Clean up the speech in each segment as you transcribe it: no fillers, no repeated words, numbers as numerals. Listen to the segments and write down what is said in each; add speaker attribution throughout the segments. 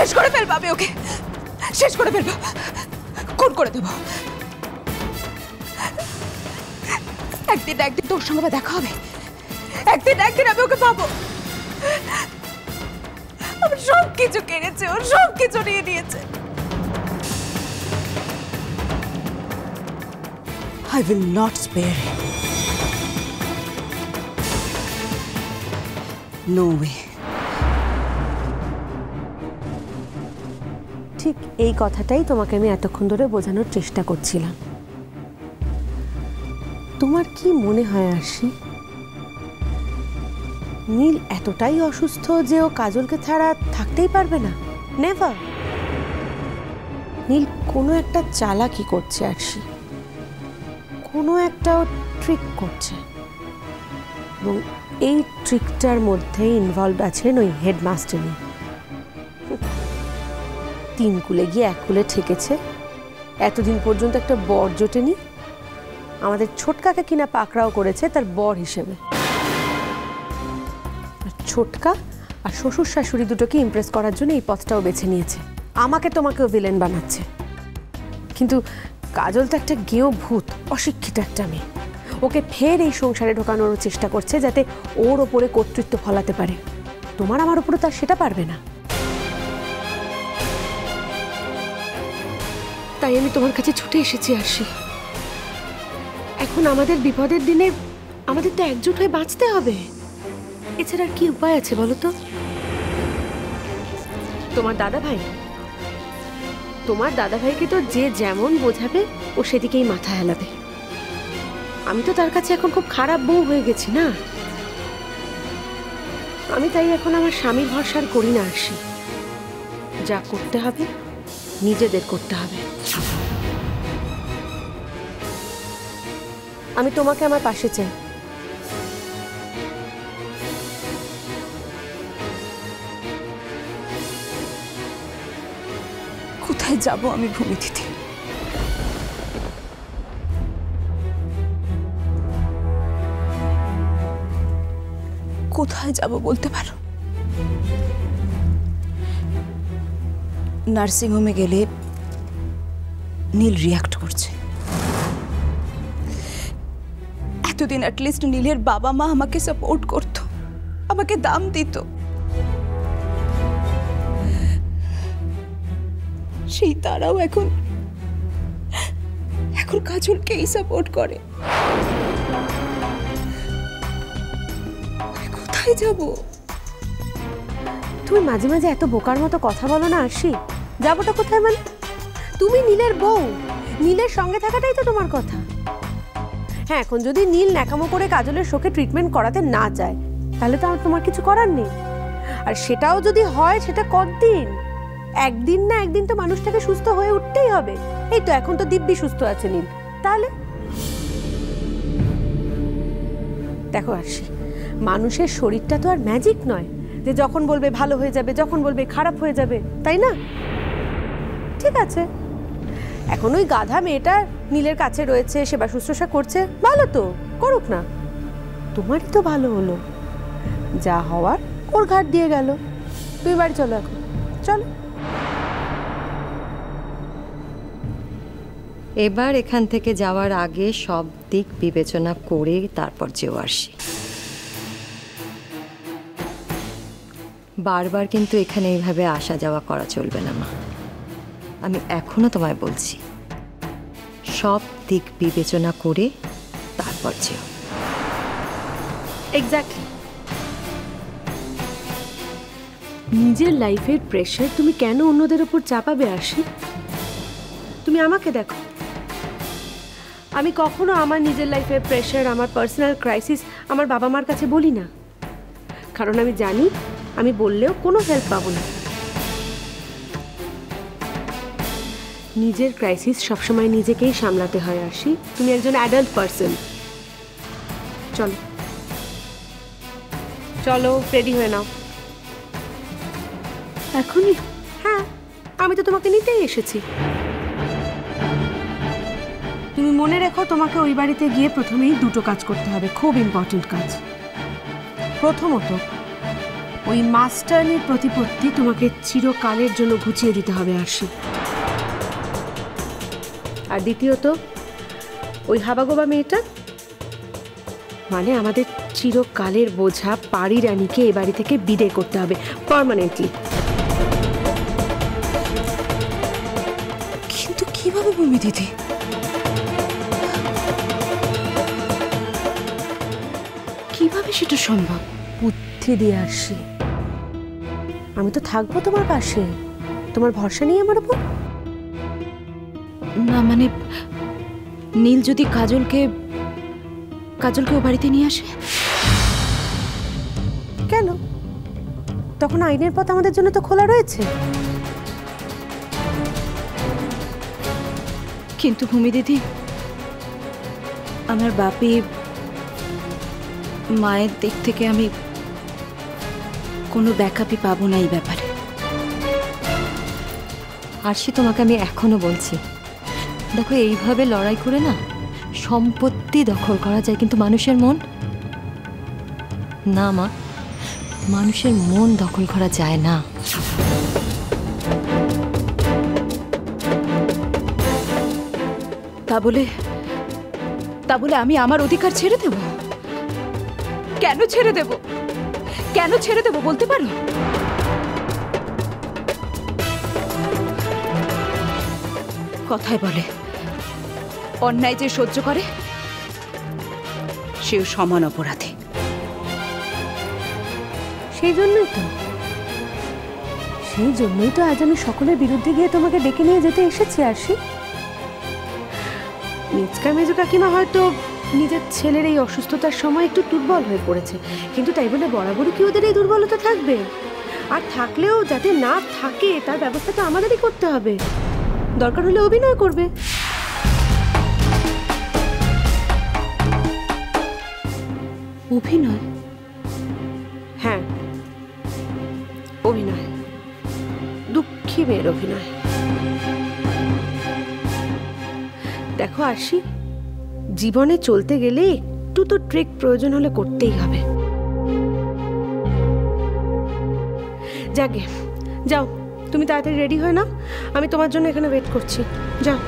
Speaker 1: শেষ করে ফেলবো, আমি ওকে শেষ করে ফেলবো, খুন করে দেবো। একদিন একদিন তোর সঙ্গে দেখা হবে, একদিন একদিন আমি ওকে পাবো। আমার সব কিছু কেড়েছে, ওর সব কিছু নিয়ে নিয়েছে। I will not spare him. No way.
Speaker 2: ঠিক এই কথাটাই তোমাকে আমি এতক্ষণ ধরে বোঝানোর চেষ্টা করছিলাম। তোমার কি মনে হয় আরশি, নীল এতটাই অসুস্থ যে ও কাজলকে ছাড়া থাকতেই পারবে না? নেভার। নীল কোনো একটা চালাকি করছে আরশি, কোনো একটা ট্রিক করছে, এবং এই ট্রিকটার মধ্যে ইনভলভড আছেন ওই হেডমাস্টারনি। তিন কুলে গিয়ে এক কুলে ঠেকেছে। এতদিন পর্যন্ত একটা বর জোটেনি, আমাদের ছোটকাকে কিনা পাকড়াও করেছে তার বর হিসেবে। ছোটকা আর শ্বশুর শাশুড়ি দুটোকে ইমপ্রেস করার জন্য এই পথটাও বেছে নিয়েছে, আমাকে তোমাকেও ভিলেন বানাচ্ছে। কিন্তু কাজল তো একটা গেঁয়ো ভূত, অশিক্ষিত একটা মেয়ে। ওকে ফের এই সংসারে ঢোকানোর চেষ্টা করছে যাতে ওর ওপরে কর্তৃত্ব ফলাতে পারে। তোমার আমার ওপরে তার সেটা পারবে না। তাই আমি তোমার কাছে ছুটে এসেছি আরশি। এখন আমাদের বিপদের দিনে আমাদের তো একজোট হয়ে বাঁচতে হবে, এছাড়া আর কি উপায় আছে বলো তো? তোমার দাদা ভাইকে তো যে যেমন বোঝাবে ও সেদিকেই মাথা হেলাবে। আমি তো তার কাছে এখন খুব খারাপ বউ হয়ে গেছি না। আমি তাই এখন আমার স্বামীর ভরসা করি না আরশি। যা করতে হবে নিজেদের করতে হবে। আমি তোমাকে আমার পাশে চাই।
Speaker 1: কোথায় যাব আমি ভূমি দিদি? কোথায় যাব বলতে পারো? নার্সিংহোমে গেলে নীল রিয়াক্ট করছে। এতদিন অ্যাটলিস্ট নীলের বাবা মা আমাকে সাপোর্ট করত, আমাকে দাম দিত। সেই তারাও এখন কাজলকেই সাপোর্ট করে। কোথায় যাব?
Speaker 2: তুমি মাঝে মাঝে এত বোকার মতো কথা বলো না আরশি। যাবোটা কোথায় মানে? তুমি নীলের বউ, নীলের সঙ্গে থাকাটাই তো তোমার কথা। হ্যাঁ, এখন যদি নীল ন্যাকামো করে কাজলের শোকে ট্রিটমেন্ট করাতে না চায় তাহলে তো তোমার কিছু করার নেই। আর সেটাও যদি হয় সেটা কতদিন? একদিন না একদিন তো মানুষটাকে সুস্থ হয়ে উঠতেই হবে। এই তো এখন তো দিব্যি সুস্থ আছে নীল। তাহলে দেখো আরশি, মানুষের শরীরটা তো আর ম্যাজিক নয় যে যখন বলবে ভালো হয়ে যাবে, যখন বলবে খারাপ হয়ে যাবে, তাই না? ঠিক আছে, এখন ওই গাধা মেয়েটা নীলের কাছে রয়েছে, সেবা শুশ্রূষা করছে, ভালো তো করুক না। তোমারই তো ভালো হলো, যা হওয়ার ওর ঘাট দিয়ে গেল। তুই বাড়ি চলো এখন, চলো।
Speaker 3: এবার এখান থেকে যাওয়ার আগে সব দিক বিবেচনা করে তারপর যেও আরশি। বারবার কিন্তু এখানে এইভাবে আসা যাওয়া করা চলবে না মা। আমি এখনো তোমায় বলছি, সব দিক বিবেচনা করে তারপর যেও।
Speaker 2: এক্স্যাক্টলি। নিজের লাইফের প্রেশার তুমি কেন অন্যদের উপর চাপাবে আরশি? তুমি আমাকে দেখো, আমি কখনো আমার নিজের লাইফের প্রেশার, আমার পার্সোনাল ক্রাইসিস আমার বাবা মার কাছে বলি না, কারণ আমি জানি আমি বললেও কোনো হেল্প পাবো না। নিজের ক্রাইসিস সবসময় নিজেকেই সামলাতে হয় আরশি। তুমি একজন অ্যাডাল্ট পার্সন। চলো চলো, রেডি হয়ে নাও। এখনই? হ্যাঁ, আমি তো তোমাকে নিতেই এসেছি। তুমি মনে রেখো, তোমাকে ওই বাড়িতে গিয়ে প্রথমেই দুটো কাজ করতে হবে, খুব ইম্পর্টেন্ট কাজ। প্রথমত, ওই মাস্টারনির প্রতিপত্তি তোমাকে চিরকালের জন্য ঘুচিয়ে দিতে হবে আরশি। আর দ্বিতীয়ত ওই হাবাগোবা মেয়েটা, মানে আমাদের চিরকালের বোঝা পারি রানীকে এ বাড়ি থেকে বিদায় করতে হবে পার্মানেন্টলি।
Speaker 1: কিন্তু কিভাবে ভূমি দিদি? কিভাবে সেটা সম্ভব?
Speaker 2: বুদ্ধি দিয়ে আসি। আমি তো থাকবো তোমার পাশে, তোমার ভরসা নেই আমার উপর?
Speaker 1: না মানে নীল যদি কাজলকে ও বাড়িতে নিয়ে আসে?
Speaker 2: কেন? তখন আইনের পথ আমাদের জন্য তো খোলা রয়েছে।
Speaker 1: কিন্তু ভূমি দিদি, আমার বাপি মায়ের দিক থেকে আমি কোনো ব্যাকআপই পাবো না এই ব্যাপারে।
Speaker 3: আরশি, তোমাকে আমি এখনো বলছি, দেখো এইভাবে লড়াই করে না সম্পত্তি দখল করা যায়, কিন্তু মানুষের মন না মা, মানুষের মন দখল করা যায় না।
Speaker 1: তা বলে আমি আমার অধিকার ছেড়ে দেব? কেন ছেড়ে দেব? কেন ছেড়ে দেব বলতে পারো? কথায় বলে অন্যায় যে সহ্য করে সেও সমান অপরাধী।
Speaker 2: সেই জন্যই তো আজ আমি সকলের বিরুদ্ধে গিয়ে তোমাকে ডেকে নিয়ে যেতে এসেছি আরশি। মেজু কাকিমা হয়তো নিজের ছেলের এই অসুস্থতার সময় একটু দুর্বল হয়ে পড়েছে, কিন্তু তাই বলে বরাবরই কি ওদের এই দুর্বলতা থাকবে? আর থাকলেও যাতে না থাকে তার ব্যবস্থা তো আমাদেরই করতে হবে। দরকার হলে অভিনয় করবে।
Speaker 1: অভিনয়?
Speaker 2: হ্যাঁ, অভিনয়, দুঃখী মেয়ের অভিনয়। দেখো আরশি, জীবনে চলতে গেলে একটু তো ট্রিক প্রয়োজন হলে করতেই হবে। যাকে যাও, তুমি তাড়াতাড়ি রেডি হয়ে নাও, আমি তোমার জন্য এখানে ওয়েট করছি। যাও।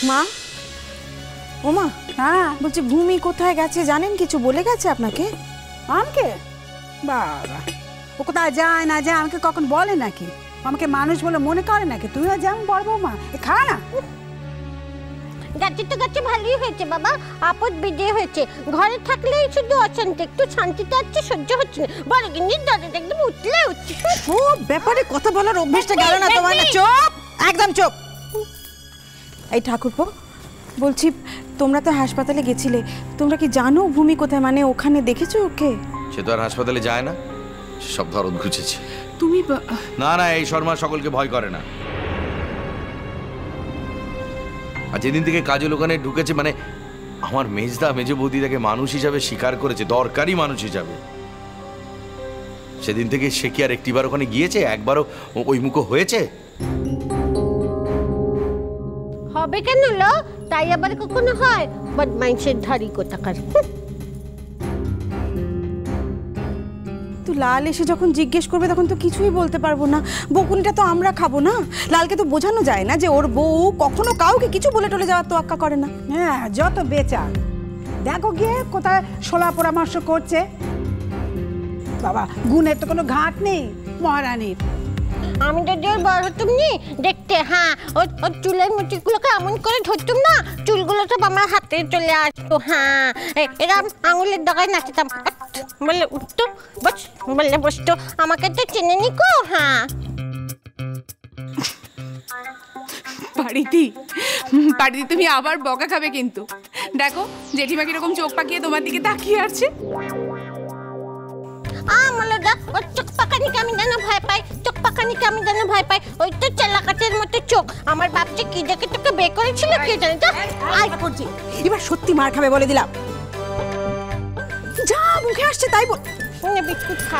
Speaker 4: মা, ও মা,
Speaker 5: হ্যাঁ
Speaker 4: বলছি ভূমি কোথায় গেছে জানেন? কিছু বলে গেছে আপনাকে?
Speaker 5: আমাকে? বাবা, ও কোথায় যায় না যায় আমাকে কখন বলে নাকি? আমাকে মানুষ বলে মনে করে নাকি? তুমিও যেমন বড় বৌমা, খা না।
Speaker 6: গাছে তো গাছে ভালোই হয়েছে বাবা, আপদ বিজয় হয়েছে। ঘরে থাকলেই শুধু অশান্তি, একটু শান্তিতে আছে সহ্য হচ্ছে না। বড় গিন্নির দরজা একদম উঠলে উঠছে।
Speaker 4: সব ব্যাপারে কথা বলার অভ্যাসটা গেল না তোমার? না, চুপ, একদম চুপ। এই ঠাকুরপো, বলছি তোমরা তো হাসপাতালে গেছিলে, তোমরা কি জানো ভূমি কোথায়? মানে ওখানে দেখেছো ওকে?
Speaker 7: সে তো আর হাসপাতালে যায় না, সব ধরন ঘুচেছে।
Speaker 1: তুমি
Speaker 7: না না, এই শর্মা সকলকে ভয় করে না। আর যেদিন থেকে কাজল ওখানে ঢুকেছে, মানে আমার মেজদা মেজ বৌদি তাকে মানুষ হিসাবে স্বীকার করেছে, দরকারি মানুষ হিসাবে, সেদিন থেকে সে কি আর একটিবার ওখানে গিয়েছে? একবারও ওই মুখো হয়েছে?
Speaker 6: হবে কেন লো? তাই আবার কখনো হয়? বদমাইশের ধারি কোথাকার।
Speaker 4: তো লাল এসে যখন জিজ্ঞেস করবে তখন তো কিছুই বলতে পারবো না। বকুনিটা তো আমরা খাবো না। লালকে তো বোঝানো যায় না যে ওর বউ কখনো কাউকে কিছু বলে টলে যাওয়ার তোয়াক্কা করে না।
Speaker 5: হ্যাঁ, যত বেচা দেখো গিয়ে কোথায় শোলা পরামর্শ করছে। বাবা, গুণের তো কোনো ঘাট নেই মহারানীর।
Speaker 6: আমি যদি ওর বড় হতুম নি দেখতে, হ্যাঁ ওর চুলের মুঠিগুলোকে এমন করে ধরতুম না, চুলগুলো সব আমার হাতে চলে আসতো। হ্যাঁ, এরকম আঙুলের ডগায় নাচতাম, বললে উঠতো, বস বললে বসতো। আমাকে তো চেনে নি কো। হ্যাঁ,
Speaker 8: পারিদি তুমি আবার বকা খাবে কিন্তু। দেখো জেঠিমা কিরকম চোখ পাকিয়ে তোমার দিকে তাকিয়ে আছে।
Speaker 6: আমলাদা ওর চোখ পাকানিকে আমি যেন ভয় পাই, চোখ পাকানিকে আমি যেন ভয় পাই। ওই তো চালাকাটের মতো চোখ। আমার বাপ যে কি দেখে তোকে বে করেছিল কে জানে। যা আয় করছি,
Speaker 4: এবার সত্যি মার খাবে বলে দিলাম। যা মুখে আসছে তাই বল।
Speaker 6: বিস্কুট খা।